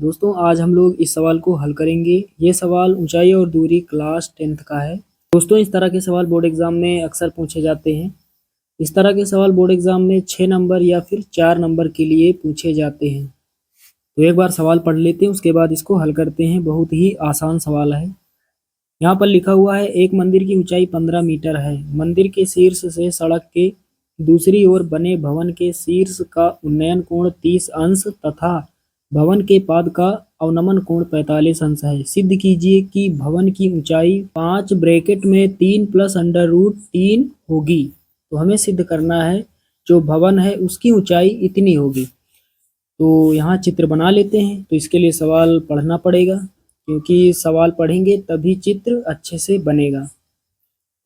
दोस्तों आज हम लोग इस सवाल को हल करेंगे। ये सवाल ऊंचाई और दूरी क्लास 10th का है। दोस्तों इस तरह के सवाल बोर्ड एग्जाम में अक्सर पूछे जाते हैं। इस तरह के सवाल बोर्ड एग्जाम में 6 नंबर या फिर 4 नंबर के लिए पूछे जाते हैं। तो एक बार सवाल पढ़ लेते हैं, उसके बाद इसको हल करते हैं। बहुत ही आसान सवाल है। यहाँ पर लिखा हुआ है, एक मंदिर की ऊंचाई 15 मीटर है। मंदिर के शीर्ष से सड़क के दूसरी ओर बने भवन के शीर्ष का उन्नयन कोण 30 अंश तथा भवन के पाद का अवनमन कोण 45 अंश है। सिद्ध कीजिए कि भवन की ऊंचाई 5 ब्रैकेट में 3 प्लस अंडर रूट 3 होगी। तो हमें सिद्ध करना है जो भवन है उसकी ऊंचाई इतनी होगी। तो यहाँ चित्र बना लेते हैं। तो इसके लिए सवाल पढ़ना पड़ेगा, क्योंकि सवाल पढ़ेंगे तभी चित्र अच्छे से बनेगा।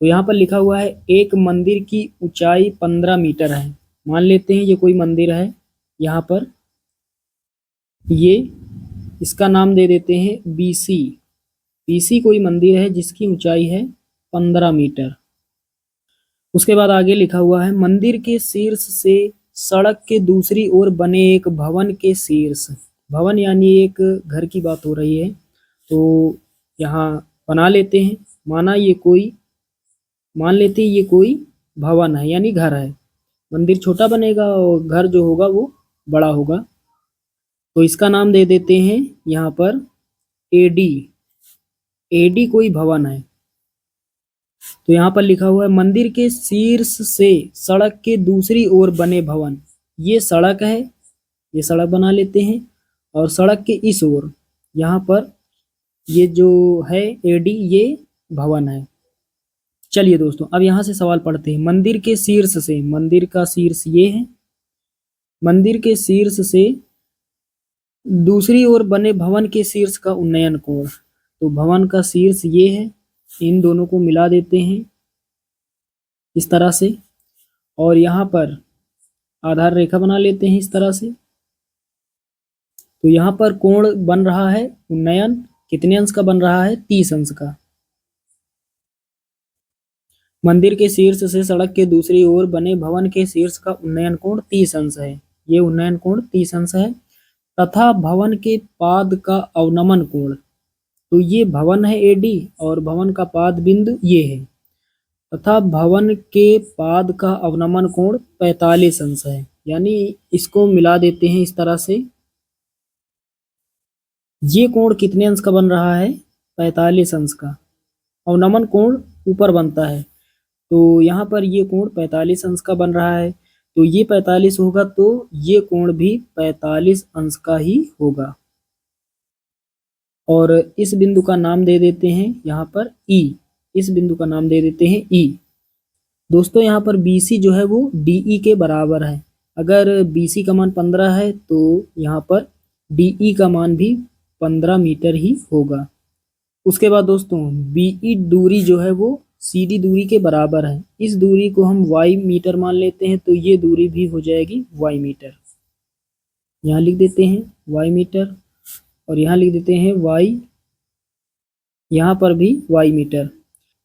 तो यहाँ पर लिखा हुआ है, एक मंदिर की ऊंचाई 15 मीटर है। मान लेते हैं ये कोई मंदिर है। यहाँ पर ये इसका नाम दे देते हैं बीसी। बीसी कोई मंदिर है जिसकी ऊंचाई है 15 मीटर। उसके बाद आगे लिखा हुआ है, मंदिर के शीर्ष से सड़क के दूसरी ओर बने एक भवन के शीर्ष। भवन यानी एक घर की बात हो रही है। तो यहाँ बना लेते हैं। मान लेते हैं ये कोई भवन है यानी घर है। मंदिर छोटा बनेगा और घर जो होगा वो बड़ा होगा। तो इसका नाम दे देते हैं यहाँ पर एडी। एडी कोई भवन है। तो यहाँ पर लिखा हुआ है, मंदिर के शीर्ष से सड़क के दूसरी ओर बने भवन। ये सड़क है, ये सड़क बना लेते हैं। और सड़क के इस ओर यहाँ पर ये जो है एडी, ये भवन है। चलिए दोस्तों अब यहाँ से सवाल पढ़ते हैं। मंदिर के शीर्ष से, मंदिर का शीर्ष ये है। मंदिर के शीर्ष से दूसरी ओर बने भवन के शीर्ष का उन्नयन कोण। तो भवन का शीर्ष ये है, इन दोनों को मिला देते हैं इस तरह से। और यहाँ पर आधार रेखा बना लेते हैं इस तरह से। तो यहाँ पर कोण बन रहा है उन्नयन, कितने अंश का बन रहा है? 30 अंश का। मंदिर के शीर्ष से सड़क के दूसरी ओर बने भवन के शीर्ष का उन्नयन कोण 30 अंश है। ये उन्नयन कोण 30 अंश है। तथा भवन के पाद का अवनमन कोण, तो ये भवन है एडी और भवन का पाद बिंदु ये है। तथा भवन के पाद का अवनमन कोण 45 अंश है। यानी इसको मिला देते हैं इस तरह से। ये कोण कितने अंश का बन रहा है? 45 अंश का। अवनमन कोण ऊपर बनता है, तो यहाँ पर ये कोण 45 अंश का बन रहा है। तो ये 45 होगा तो ये कोण भी 45 अंश का ही होगा। और इस बिंदु का नाम दे देते हैं यहाँ पर ई। इस बिंदु का नाम दे देते हैं ई। दोस्तों यहाँ पर BC जो है वो DE के बराबर है। अगर BC का मान 15 है तो यहाँ पर DE का मान भी 15 मीटर ही होगा। उसके बाद दोस्तों BE दूरी जो है वो CD दूरी के बराबर है। इस दूरी को हम Y मीटर मान लेते हैं, तो ये दूरी भी हो जाएगी Y मीटर। यहाँ लिख देते हैं Y मीटर और यहाँ लिख देते हैं Y, यहाँ पर भी Y मीटर।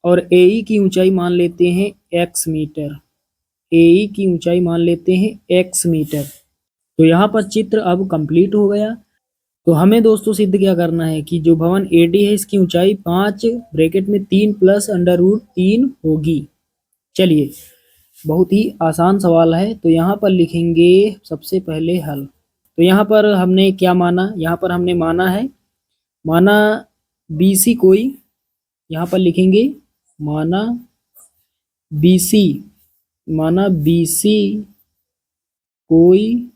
और AE की ऊंचाई मान लेते हैं X मीटर। AE की ऊंचाई मान लेते हैं X मीटर। तो यहाँ पर चित्र अब कंप्लीट हो गया। तो हमें दोस्तों सिद्ध क्या करना है कि जो भवन एडी है इसकी ऊंचाई 5 ब्रैकेट में 3 प्लस अंडर रूट 3 होगी। चलिए बहुत ही आसान सवाल है। तो यहाँ पर लिखेंगे सबसे पहले हल। तो यहाँ पर हमने क्या माना? यहाँ पर हमने माना BC कोई, यहाँ पर लिखेंगे माना BC कोई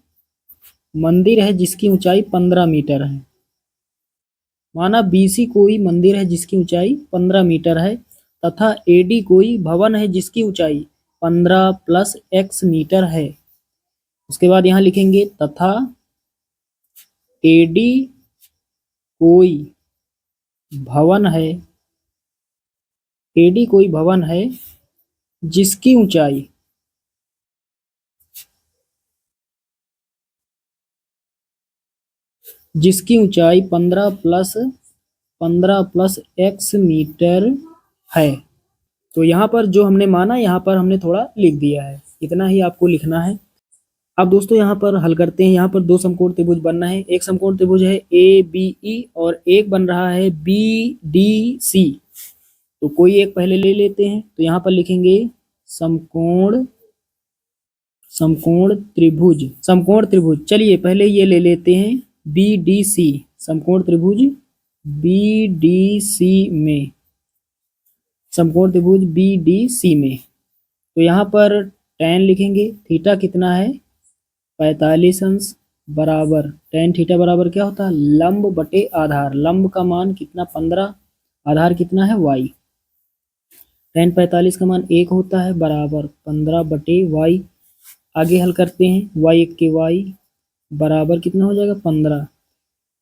मंदिर है जिसकी ऊंचाई 15 मीटर है। माना BC कोई मंदिर है जिसकी ऊंचाई 15 मीटर है तथा AD कोई भवन है जिसकी ऊंचाई 15 प्लस X मीटर है। उसके बाद यहाँ लिखेंगे तथा AD कोई भवन है जिसकी ऊंचाई 15 प्लस X मीटर है। तो यहाँ पर जो हमने माना, यहाँ पर हमने थोड़ा लिख दिया है। इतना ही आपको लिखना है। अब दोस्तों यहाँ पर हल करते हैं। यहाँ पर दो समकोण त्रिभुज बनना है। एक समकोण त्रिभुज है ABE और एक बन रहा है BDC। तो कोई एक पहले ले लेते हैं। तो यहाँ पर लिखेंगे समकोण त्रिभुज। चलिए पहले ये ले लेते हैं BDC, समकोण त्रिभुज BDC में, समकोण त्रिभुज BDC में। तो यहाँ पर tan लिखेंगे, थीटा कितना है 45 अंश बराबर tan थीटा बराबर क्या होता है लंब बटे आधार। लंब का मान कितना 15, आधार कितना है y। tan 45 का मान 1 होता है बराबर 15 बटे y। आगे हल करते हैं, y1 के y बराबर कितना हो जाएगा 15।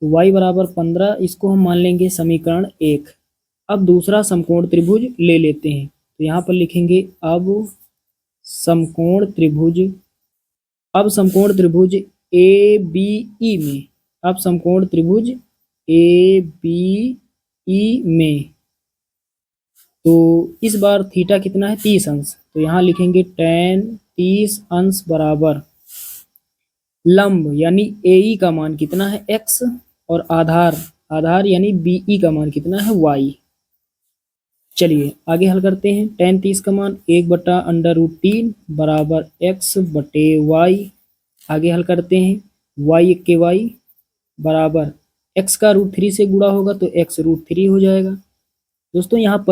तो y बराबर 15, इसको हम मान लेंगे समीकरण 1। अब दूसरा समकोण त्रिभुज ले लेते हैं। तो यहाँ पर लिखेंगे अब समकोण त्रिभुज ABE में, अब समकोण त्रिभुज ABE में, तो इस बार थीटा कितना है 30 अंश। तो यहाँ लिखेंगे tan 30 अंश बराबर लंब यानी AE का मान कितना है x और आधार यानी BE का मान कितना है y। चलिए आगे हल करते हैं। tan 30 का मान 1/√3 बराबर x बटे y। आगे हल करते हैं, y के y बराबर x का √3 से गुणा होगा तो x √3 हो जाएगा। दोस्तों यहाँ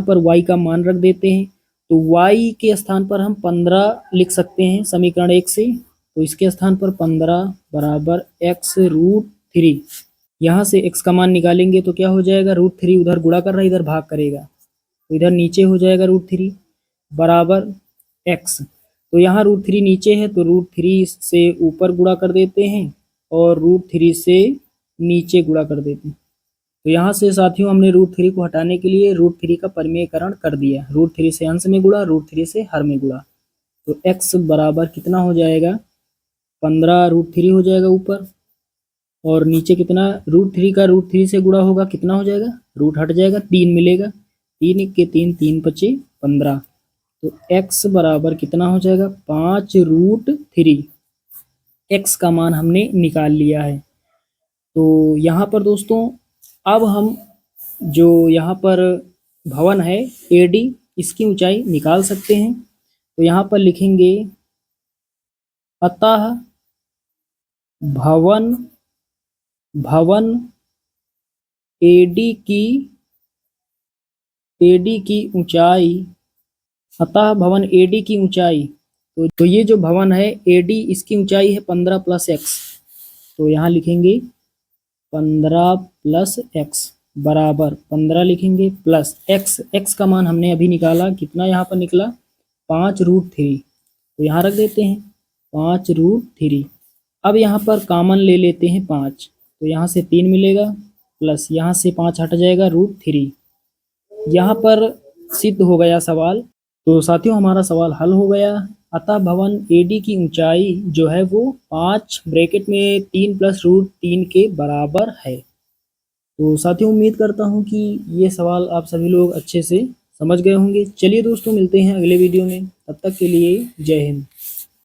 पर y का मान रख देते हैं। तो y के स्थान पर हम 15 लिख सकते हैं समीकरण 1 से। तो इसके स्थान पर 15 बराबर x √3। यहाँ से x का मान निकालेंगे तो क्या हो जाएगा √3, उधर गुणा कर रहा है इधर भाग करेगा तो इधर नीचे हो जाएगा √3 बराबर x। तो यहाँ √3 नीचे है तो √3 से ऊपर गुणा कर देते हैं और √3 से नीचे गुणा कर देते हैं। तो यहाँ से साथियों हमने √3 को हटाने के लिए √3 का परिमेयकरण कर दिया। √3 से अंश में गुणा, √3 से हर में गुणा। तो x बराबर कितना हो जाएगा 15 √3 हो जाएगा ऊपर, और नीचे कितना √3 का √3 से गुणा होगा कितना हो जाएगा, रूट हट जाएगा 3 मिलेगा, 3 1 के 3, 3 5 15। तो x बराबर कितना हो जाएगा 5 √3। x का मान हमने निकाल लिया है। तो यहाँ पर दोस्तों अब हम जो यहाँ पर भवन है AD, इसकी ऊंचाई निकाल सकते हैं। तो यहाँ पर लिखेंगे अतः भवन AD की ऊंचाई, अतः भवन AD की ऊंचाई, तो ये जो भवन है AD इसकी ऊंचाई है 15 + x। तो यहाँ लिखेंगे 15 + x बराबर 15 लिखेंगे प्लस x का मान हमने अभी निकाला, कितना यहाँ पर निकला 5 √3। तो यहाँ रख देते हैं 5 √3। अब यहाँ पर कॉमन ले लेते हैं 5, तो यहाँ से 3 मिलेगा प्लस यहाँ से 5 हट जाएगा √3। यहाँ पर सिद्ध हो गया सवाल। तो साथियों हमारा सवाल हल हो गया। अतः भवन AD की ऊंचाई जो है वो 5 ब्रैकेट में 3 + √3 के बराबर है। तो साथियों उम्मीद करता हूँ कि ये सवाल आप सभी लोग अच्छे से समझ गए होंगे। चलिए दोस्तों मिलते हैं अगले वीडियो में, तब तक के लिए जय हिंद।